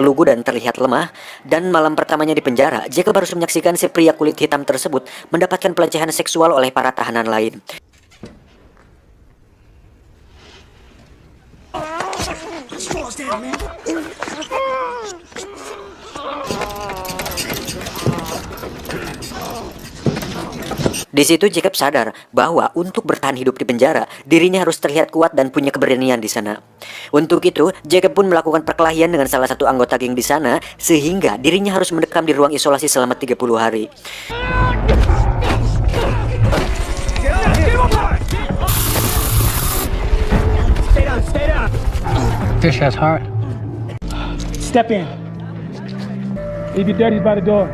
lugu dan terlihat lemah, dan malam pertamanya di penjara, Jacob harus menyaksikan si pria kulit hitam tersebut mendapatkan pelecehan seksual oleh para tahanan lain. Di situ Jacob sadar bahwa untuk bertahan hidup di penjara, dirinya harus terlihat kuat dan punya keberanian di sana. Untuk itu, Jacob pun melakukan perkelahian dengan salah satu anggota geng di sana, sehingga dirinya harus mendekam di ruang isolasi selama 30 hari. Fish has heart. Step in. Leave your dirties by the door.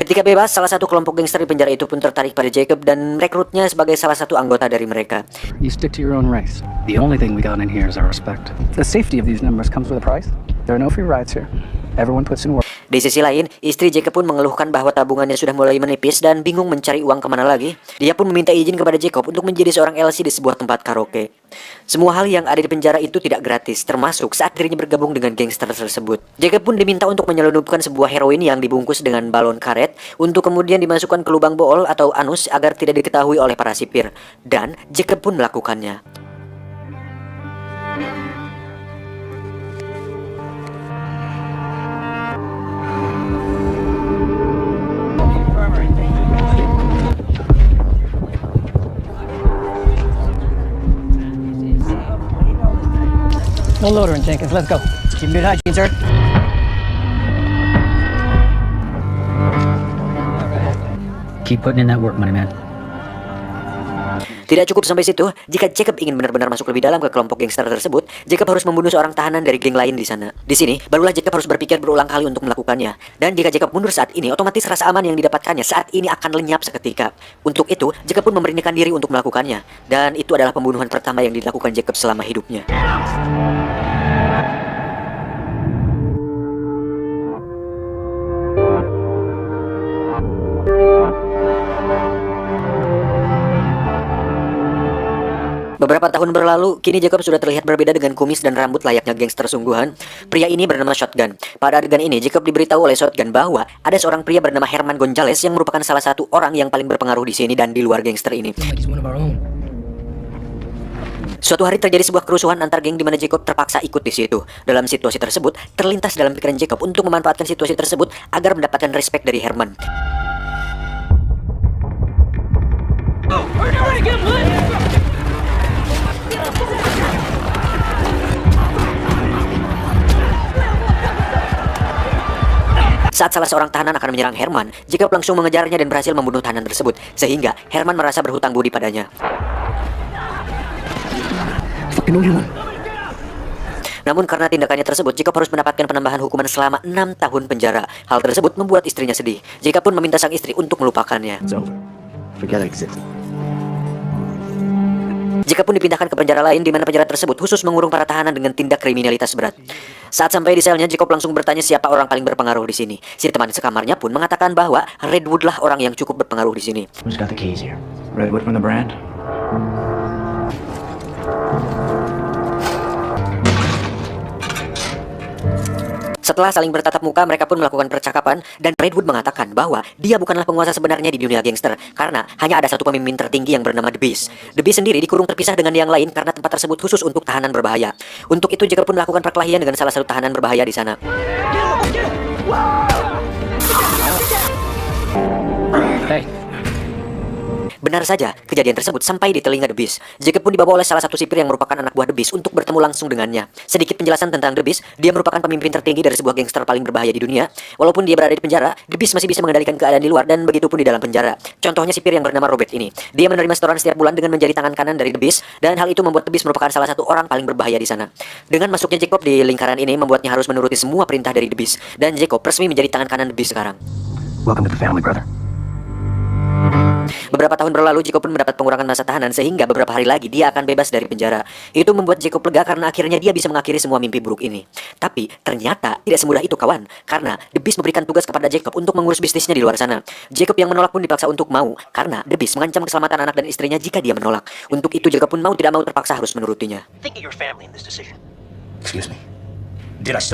Ketika bebas, salah satu kelompok gangster di penjara itu pun tertarik pada Jacob dan merekrutnya sebagai salah satu anggota dari mereka. You stick to your own race. The only thing we got in here is our respect. The safety of these numbers comes with a price. There are no free rides here. Everyone puts in work. Di sisi lain, istri Jacob pun mengeluhkan bahwa tabungannya sudah mulai menipis dan bingung mencari uang kemana lagi. Dia pun meminta izin kepada Jacob untuk menjadi seorang LC di sebuah tempat karaoke. Semua hal yang ada di penjara itu tidak gratis, termasuk saat dirinya bergabung dengan gangster tersebut. Jacob pun diminta untuk menyelundupkan sebuah heroin yang dibungkus dengan balon karet untuk kemudian dimasukkan ke lubang bool atau anus agar tidak diketahui oleh para sipir. Dan Jacob pun melakukannya. No loitering, Jenkins. Let's go. Keep it hygiene, sir. Keep putting in that work, money man. Tidak cukup sampai situ, jika Jacob ingin benar-benar masuk lebih dalam ke kelompok gangster tersebut, Jacob harus membunuh seorang tahanan dari geng lain di sana. Di sini, barulah Jacob harus berpikir berulang kali untuk melakukannya. Dan jika Jacob mundur saat ini, otomatis rasa aman yang didapatkannya saat ini akan lenyap seketika. Untuk itu, Jacob pun memberanikan diri untuk melakukannya. Dan itu adalah pembunuhan pertama yang dilakukan Jacob selama hidupnya. Beberapa tahun berlalu, kini Jacob sudah terlihat berbeda dengan kumis dan rambut layaknya gangster sungguhan. Pria ini bernama Shotgun. Pada adegan ini, Jacob diberitahu oleh Shotgun bahwa ada seorang pria bernama Herman Gonzalez yang merupakan salah satu orang yang paling berpengaruh di sini dan di luar gangster ini. Suatu hari terjadi sebuah kerusuhan antar geng di mana Jacob terpaksa ikut di situ. Dalam situasi tersebut, terlintas dalam pikiran Jacob untuk memanfaatkan situasi tersebut agar mendapatkan respect dari Herman. Saat salah seorang tahanan akan menyerang Herman, Jacob langsung mengejarnya dan berhasil membunuh tahanan tersebut, sehingga Herman merasa berhutang budi padanya. Namun karena tindakannya tersebut, Jacob harus mendapatkan penambahan hukuman selama 6 tahun penjara. Hal tersebut membuat istrinya sedih. Jacob pun meminta sang istri untuk melupakannya. Jacob pun dipindahkan ke penjara lain di mana penjara tersebut khusus mengurung para tahanan dengan tindak kriminalitas berat. Saat sampai di selnya, Jacob langsung bertanya siapa orang paling berpengaruh di sini. Si teman sekamarnya pun mengatakan bahwa Redwood lah orang yang cukup berpengaruh di sini. Who's got the keys here? Redwood from the brand? Setelah saling bertatap muka, mereka pun melakukan percakapan dan Redwood mengatakan bahwa dia bukanlah penguasa sebenarnya di dunia gangster karena hanya ada satu pemimpin tertinggi yang bernama The Beast. The Beast sendiri dikurung terpisah dengan yang lain karena tempat tersebut khusus untuk tahanan berbahaya. Untuk itu Jacob pun melakukan perkelahian dengan salah satu tahanan berbahaya di sana. Hey. Benar saja, kejadian tersebut sampai di telinga The Beast. Jacob pun dibawa oleh salah satu sipir yang merupakan anak buah The Beast untuk bertemu langsung dengannya. Sedikit penjelasan tentang The Beast, dia merupakan pemimpin tertinggi dari sebuah gangster paling berbahaya di dunia. Walaupun dia berada di penjara, The Beast masih bisa mengendalikan keadaan di luar dan begitu pun di dalam penjara. Contohnya sipir yang bernama Robert ini. Dia menerima setoran setiap bulan dengan menjadi tangan kanan dari The Beast, dan hal itu membuat The Beast merupakan salah satu orang paling berbahaya di sana. Dengan masuknya Jacob di lingkaran ini membuatnya harus menuruti semua perintah dari The Beast, dan Jacob resmi menjadi tangan kanan The Beast sekarang. Welcome to the family, brother. Beberapa tahun berlalu, Jacob pun mendapat pengurangan masa tahanan sehingga beberapa hari lagi dia akan bebas dari penjara. Itu membuat Jacob lega karena akhirnya dia bisa mengakhiri semua mimpi buruk ini. Tapi ternyata tidak semudah itu kawan, karena The Beast memberikan tugas kepada Jacob untuk mengurus bisnisnya di luar sana. Jacob yang menolak pun dipaksa untuk mau, karena The Beast mengancam keselamatan anak dan istrinya jika dia menolak. Untuk itu Jacob pun mau tidak mau terpaksa harus menurutinya. Think of your family in this decision. Excuse me. Did I?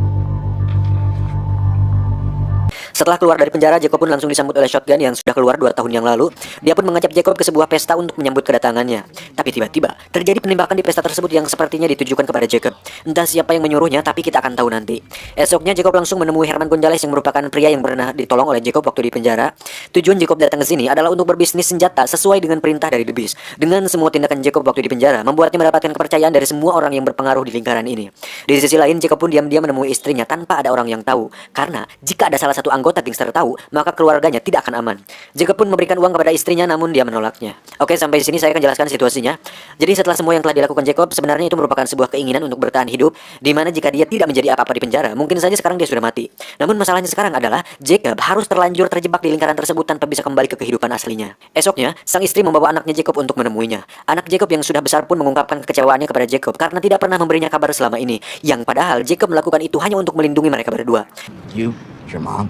Setelah keluar dari penjara, Jacob pun langsung disambut oleh Shotgun yang sudah keluar 2 tahun yang lalu. Dia pun mengajak Jacob ke sebuah pesta untuk menyambut kedatangannya. Tapi tiba-tiba terjadi penembakan di pesta tersebut yang sepertinya ditujukan kepada Jacob. Entah siapa yang menyuruhnya, tapi kita akan tahu nanti. Esoknya Jacob langsung menemui Herman Gonzalez yang merupakan pria yang pernah ditolong oleh Jacob waktu di penjara. Tujuan Jacob datang ke sini adalah untuk berbisnis senjata sesuai dengan perintah dari The Beast. Dengan semua tindakan Jacob waktu di penjara membuatnya mendapatkan kepercayaan dari semua orang yang berpengaruh di lingkaran ini. Di sisi lain, Jacob pun diam-diam menemui istrinya tanpa ada orang yang tahu. Karena jika ada salah satu anggota gangster tahu, maka keluarganya tidak akan aman. Jacob pun memberikan uang kepada istrinya namun dia menolaknya. Oke, sampai sini saya akan jelaskan situasinya. Jadi setelah semua yang telah dilakukan Jacob, sebenarnya itu merupakan sebuah keinginan untuk bertahan hidup, di mana jika dia tidak menjadi apa-apa di penjara, mungkin saja sekarang dia sudah mati. Namun masalahnya sekarang adalah Jacob harus terlanjur terjebak di lingkaran tersebut tanpa bisa kembali ke kehidupan aslinya. Esoknya, sang istri membawa anaknya Jacob untuk menemuinya. Anak Jacob yang sudah besar pun mengungkapkan kekecewaannya kepada Jacob karena tidak pernah memberinya kabar selama ini, yang padahal Jacob melakukan itu hanya untuk melindungi mereka berdua. You, your mom,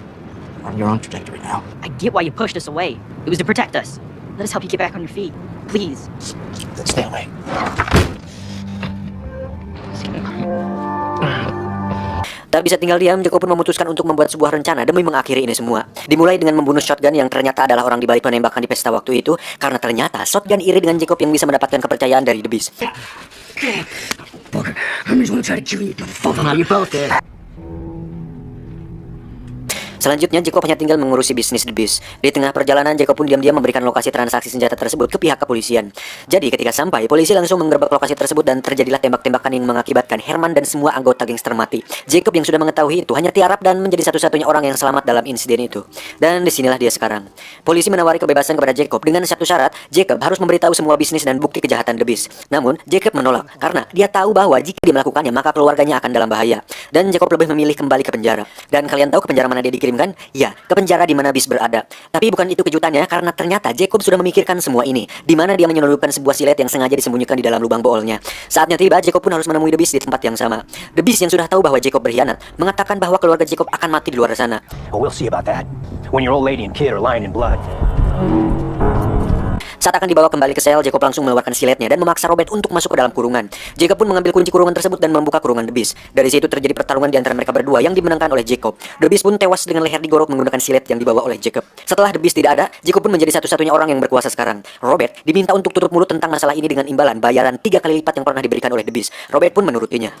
are on your own trajectory now. I get why you pushed us away. It was to protect us. Let us help you get back on your feet. Please. Then stay away. Tak bisa tinggal diam, Jacob pun memutuskan untuk membuat sebuah rencana demi mengakhiri ini semua. Dimulai dengan membunuh Shotgun yang ternyata adalah orang di balik penembakan di pesta waktu itu, karena ternyata Shotgun iri dengan Jacob yang bisa mendapatkan kepercayaan dari The Beast. Selanjutnya, Jacob hanya tinggal mengurusi bisnis The Beast. Di tengah perjalanan, Jacob pun diam-diam memberikan lokasi transaksi senjata tersebut ke pihak kepolisian. Jadi ketika sampai, polisi langsung menggerebek lokasi tersebut dan terjadilah tembak-tembakan yang mengakibatkan Herman dan semua anggota gangster mati. Jacob yang sudah mengetahui itu hanya tiarap dan menjadi satu-satunya orang yang selamat dalam insiden itu. Dan disinilah dia sekarang. Polisi menawari kebebasan kepada Jacob dengan satu syarat, Jacob harus memberitahu semua bisnis dan bukti kejahatan The Beast. Namun, Jacob menolak karena dia tahu bahwa jika dia melakukannya maka keluarganya akan dalam bahaya. Dan Jacob lebih memilih kembali ke penjara. Dan kalian tahu ke penjara mana dia dikirimkan? Ya, ke penjara di mana Beast berada. Tapi bukan itu kejutannya, karena ternyata Jacob sudah memikirkan semua ini, di mana dia menyelundupkan sebuah silet yang sengaja disembunyikan di dalam lubang boolnya. Saatnya tiba, Jacob pun harus menemui The Beast di tempat yang sama. The Beast yang sudah tahu bahwa Jacob berkhianat, mengatakan bahwa keluarga Jacob akan mati di luar sana. But we'll see about that. When your old lady and kid are lying in blood. Saat akan dibawa kembali ke sel, Jacob langsung mengeluarkan siletnya dan memaksa Robert untuk masuk ke dalam kurungan. Jacob pun mengambil kunci kurungan tersebut dan membuka kurungan The Beast. Dari situ terjadi pertarungan di antara mereka berdua yang dimenangkan oleh Jacob. The Beast pun tewas dengan leher digorok menggunakan silet yang dibawa oleh Jacob. Setelah The Beast tidak ada, Jacob pun menjadi satu-satunya orang yang berkuasa sekarang. Robert diminta untuk tutup mulut tentang masalah ini dengan imbalan bayaran 3 kali lipat yang pernah diberikan oleh The Beast. Robert pun menurutinya.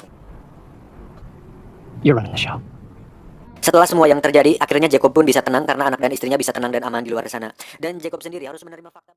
You're running the show. Setelah semua yang terjadi, akhirnya Jacob pun bisa tenang karena anak dan istrinya bisa tenang dan aman di luar sana. Dan Jacob sendiri harus menerima fakta.